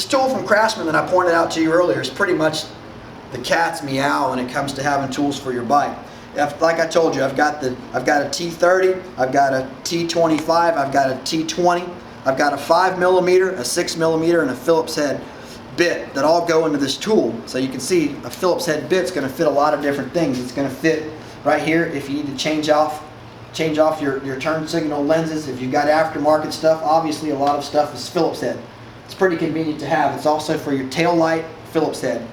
This tool from Craftsman that I pointed out to you earlier is pretty much the cat's meow when it comes to having tools for your bike. Like I told you, I've got a T30, I've got a T25, I've got a T20, I've got a 5mm, a 6mm, and a Phillips head bit that all go into this tool. So you can see a Phillips head bit's going to fit a lot of different things. It's going to fit right here if you need to change off your turn signal lenses. If you've got aftermarket stuff, obviously a lot of stuff is Phillips head. It's pretty convenient to have. It's also for your tail light, Phillips head.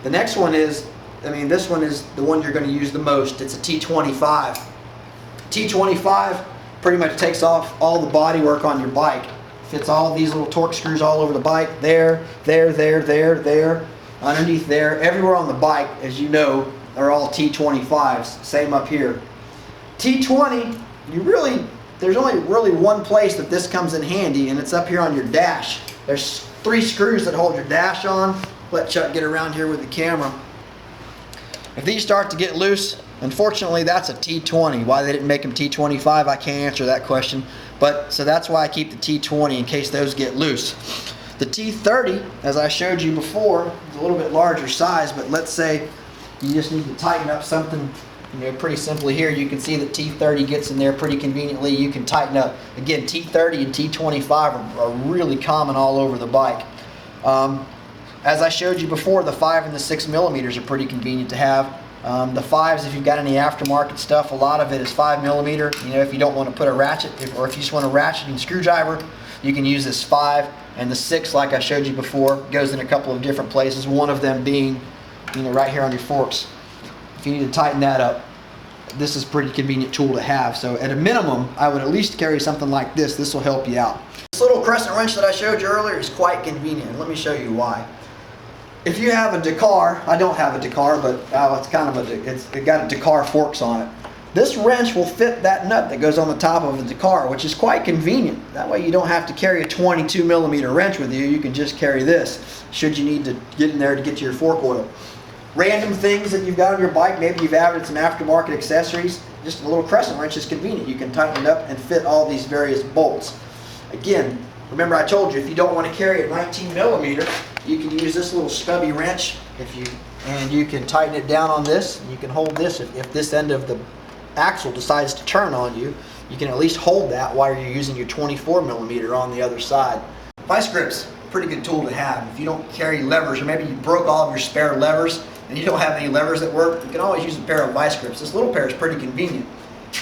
The next one is, this one is the one you're going to use the most. It's a T25. T25 pretty much takes off all the body work on your bike. Fits all these little torque screws all over the bike. There, underneath there. Everywhere on the bike, as you know, are all T25s. Same up here. T20, there's only really one place that this comes in handy, and it's up here on your dash. There's 3 screws that hold your dash on. Let Chuck get around here with the camera. If these start to get loose, unfortunately that's a T20. Why they didn't make them T25, I can't answer that question. So that's why I keep the T20 in case those get loose. The T30, as I showed you before, is a little bit larger size, but let's say you just need to tighten up something, pretty simply here. You can see that T30 gets in there pretty conveniently. You can tighten up. Again, T30 and T25 are really common all over the bike. As I showed you before, the 5 and the 6mm are pretty convenient to have. The 5s, if you've got any aftermarket stuff, a lot of it is 5mm. If you don't want to put a ratchet, or if you just want a ratcheting screwdriver, you can use this 5. And the 6, like I showed you before, goes in a couple of different places. One of them being, right here on your forks. If you need to tighten that up, this is a pretty convenient tool to have. So at a minimum, I would at least carry something like this. This will help you out. This little crescent wrench that I showed you earlier is quite convenient. Let me show you why. If you have a Dakar, I don't have a Dakar, but it's kind of it's got a Dakar forks on it. This wrench will fit that nut that goes on the top of the Dakar, which is quite convenient. That way you don't have to carry a 22mm wrench with you. You can just carry this should you need to get in there to get to your fork oil. Random things that you've got on your bike, maybe you've added some aftermarket accessories, just a little crescent wrench is convenient. You can tighten it up and fit all these various bolts. Again, remember I told you if you don't want to carry a 19mm, you can use this little stubby wrench and you can tighten it down on this, and you can hold this if this end of the axle decides to turn on you. You can at least hold that while you're using your 24mm on the other side. Vice grips, pretty good tool to have. If you don't carry levers, or maybe you broke all of your spare levers and you don't have any levers that work, you can always use a pair of vice grips. This little pair is pretty convenient.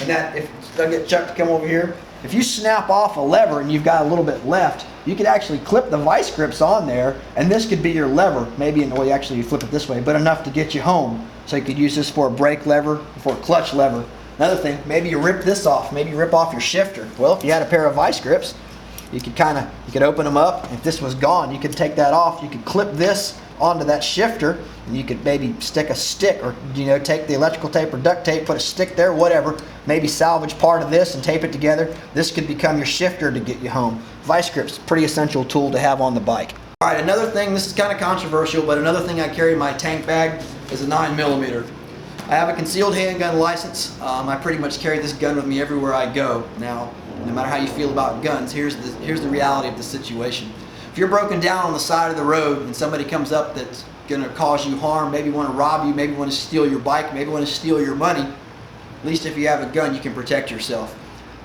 And that, if I get Chuck to come over here, if you snap off a lever and you've got a little bit left, you could actually clip the vice grips on there, and this could be your lever. Maybe you flip it this way, but enough to get you home. So you could use this for a brake lever, for a clutch lever. Another thing, maybe you rip this off. Maybe you rip off your shifter. Well, if you had a pair of vice grips, you could open them up. If this was gone, you could take that off. You could clip this onto that shifter, and you could maybe stick a stick, or take the electrical tape or duct tape, put a stick there, whatever. Maybe salvage part of this and tape it together. This could become your shifter to get you home. Vice grips, pretty essential tool to have on the bike. All right, another thing, this is kind of controversial, but another thing I carry in my tank bag is a 9mm. I have a concealed handgun license. I pretty much carry this gun with me everywhere I go. Now, no matter how you feel about guns, here's the reality of the situation. If you're broken down on the side of the road and somebody comes up that's going to cause you harm, maybe want to rob you, maybe want to steal your bike, maybe want to steal your money, at least if you have a gun, you can protect yourself.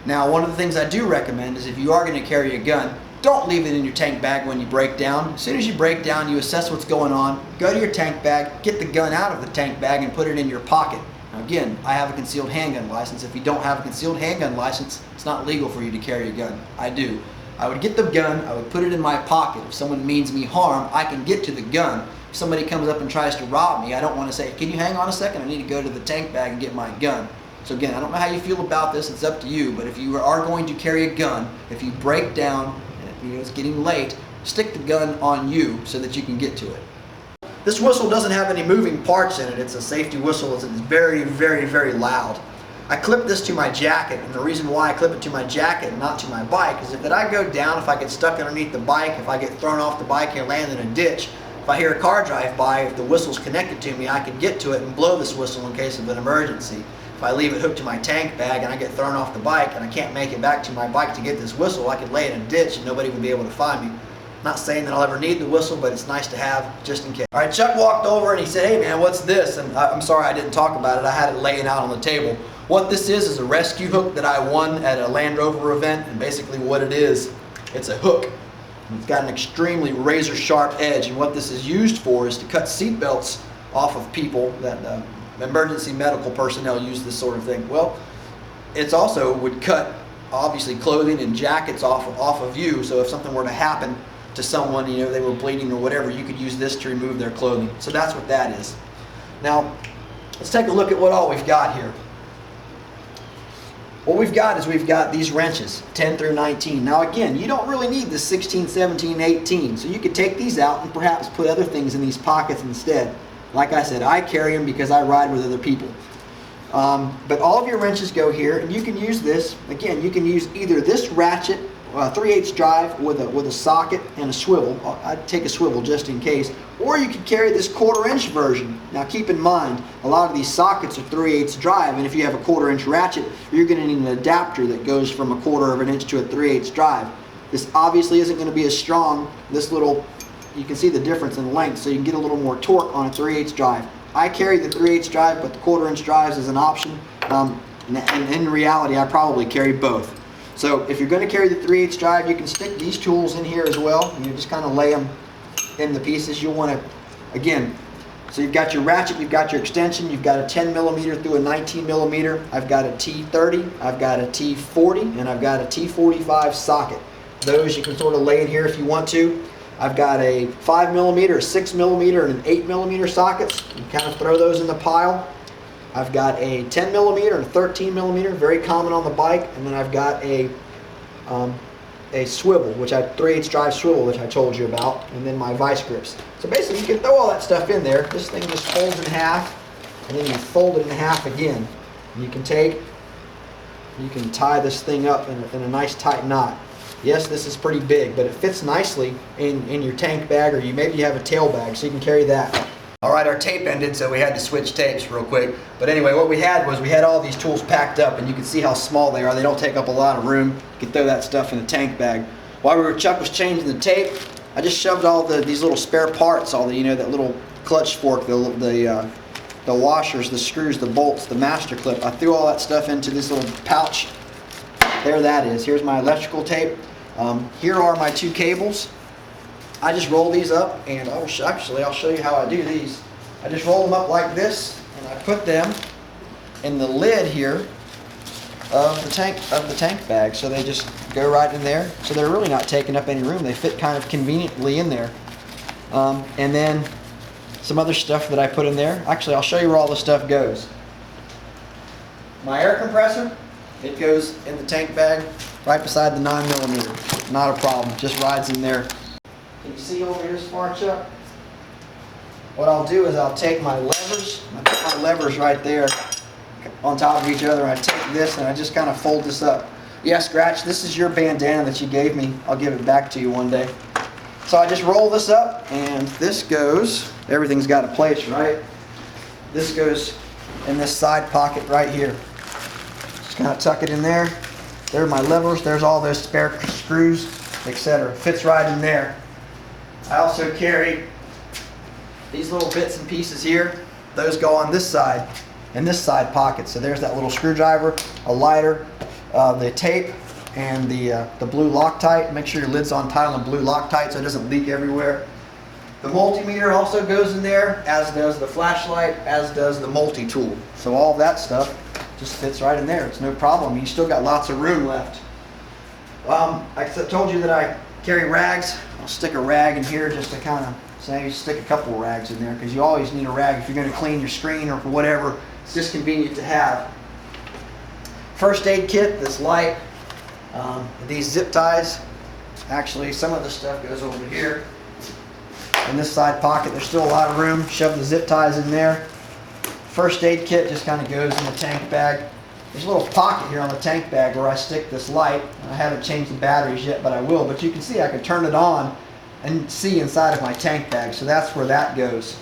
Now, one of the things I do recommend is if you are going to carry a gun, don't leave it in your tank bag when you break down. As soon as you break down, you assess what's going on, go to your tank bag, get the gun out of the tank bag and put it in your pocket. Now again, I have a concealed handgun license. If you don't have a concealed handgun license, it's not legal for you to carry a gun. I do. I would get the gun, I would put it in my pocket. If someone means me harm, I can get to the gun. If somebody comes up and tries to rob me, I don't want to say, can you hang on a second? I need to go to the tank bag and get my gun. So again, I don't know how you feel about this, it's up to you, but if you are going to carry a gun, if you break down, and it's getting late, stick the gun on you so that you can get to it. This whistle doesn't have any moving parts in it. It's a safety whistle. It's very, very, very loud. I clip this to my jacket, and the reason why I clip it to my jacket and not to my bike is if I go down, if I get stuck underneath the bike, if I get thrown off the bike and land in a ditch, if I hear a car drive by, if the whistle's connected to me, I can get to it and blow this whistle in case of an emergency. If I leave it hooked to my tank bag and I get thrown off the bike and I can't make it back to my bike to get this whistle, I could lay it in a ditch and nobody would be able to find me. Not saying that I'll ever need the whistle, but it's nice to have just in case. All right, Chuck walked over and he said, "Hey man, what's this?" And I'm sorry I didn't talk about it. I had it laying out on the table. What this is a rescue hook that I won at a Land Rover event, and basically what it is, it's a hook. It's got an extremely razor sharp edge, and what this is used for is to cut seat belts off of people. That emergency medical personnel use this sort of thing. Well, it's also would cut obviously clothing and jackets off of you, so if something were to happen to someone, you know, they were bleeding or whatever, you could use this to remove their clothing. So that's what that is. Now, let's take a look at what all we've got here. What we've got is we've got these wrenches, 10 through 19. Now again, you don't really need the 16, 17, 18, so you could take these out and perhaps put other things in these pockets instead. Like I said, I carry them because I ride with other people. But all of your wrenches go here, and you can use this. Again, you can use either this ratchet, 3/8 drive with a socket and a swivel. I'd take a swivel just in case. Or you could carry this 1/4 inch version. Now keep in mind, a lot of these sockets are 3/8 drive, and if you have a 1/4 inch ratchet, you're going to need an adapter that goes from a 1/4 inch to a 3/8 drive. This obviously isn't going to be as strong. This little, you can see the difference in length, so you can get a little more torque on a 3/8 drive. I carry the 3/8 drive, but the 1/4 inch drives is an option. And in reality, I probably carry both. So if you're going to carry the 3/8 drive, you can stick these tools in here as well, and you just kind of lay them in the pieces. You'll want to, again, so you've got your ratchet, you've got your extension, you've got a 10 millimeter through a 19 millimeter. I've got a T30, I've got a T40, and I've got a T45 socket. Those you can sort of lay in here if you want to. I've got a 5 millimeter, a 6 millimeter, and an 8 millimeter sockets. You kind of throw those in the pile. I've got a 10 millimeter and a 13 millimeter, very common on the bike, and then I've got a swivel, which 3/8 drive swivel, which I told you about, and then my vice grips. So basically, you can throw all that stuff in there. This thing just folds in half, and then you fold it in half again. You can tie this thing up in a nice tight knot. Yes, this is pretty big, but it fits nicely in your tank bag, or maybe you have a tail bag, so you can carry that. Alright, our tape ended, so we had to switch tapes real quick. But anyway, what we had was we had all these tools packed up, and you can see how small they are. They don't take up a lot of room. You can throw that stuff in the tank bag. While Chuck was changing the tape, I just shoved all these little spare parts, all the, you know, that little clutch fork, the washers, the screws, the bolts, the master clip. I threw all that stuff into this little pouch. There that is. Here's my electrical tape. Here are my 2 cables. I just roll these up, and I'll show you how I do these. I just roll them up like this, and I put them in the lid here of the tank bag, so they just go right in there. So they're really not taking up any room. They fit kind of conveniently in there. And then some other stuff that I put in there. Actually, I'll show you where all the stuff goes. My air compressor, it goes in the tank bag right beside the 9 millimeter. Not a problem, just rides in there. Can you see over here, Smart Chuck? What I'll do is I'll take my levers, I put my levers right there on top of each other, and I take this and I just kind of fold this up. Yeah, Scratch, this is your bandana that you gave me. I'll give it back to you one day. So I just roll this up, and this goes, everything's got a place, right? This goes in this side pocket right here. Just kind of tuck it in there. There are my levers, there's all those spare screws, etc. Fits right in there. I also carry these little bits and pieces here. Those go on this side, in this side pocket. So there's that little screwdriver, a lighter, the tape, and the blue Loctite. Make sure your lid's on tight on the blue Loctite so it doesn't leak everywhere. The multimeter also goes in there, as does the flashlight, as does the multi-tool. So all of that stuff just fits right in there. It's no problem. You still got lots of room left. I told you that I carry rags. I'll stick a rag in here just to kind of say, stick a couple of rags in there, because you always need a rag if you're going to clean your screen or for whatever. It's just convenient to have. First aid kit, this light, these zip ties. Actually, some of the stuff goes over here. In this side pocket, there's still a lot of room. Shove the zip ties in there. First aid kit just kind of goes in the tank bag. There's a little pocket here on the tank bag where I stick this light. I haven't changed the batteries yet, but I will. But you can see I can turn it on and see inside of my tank bag. So that's where that goes.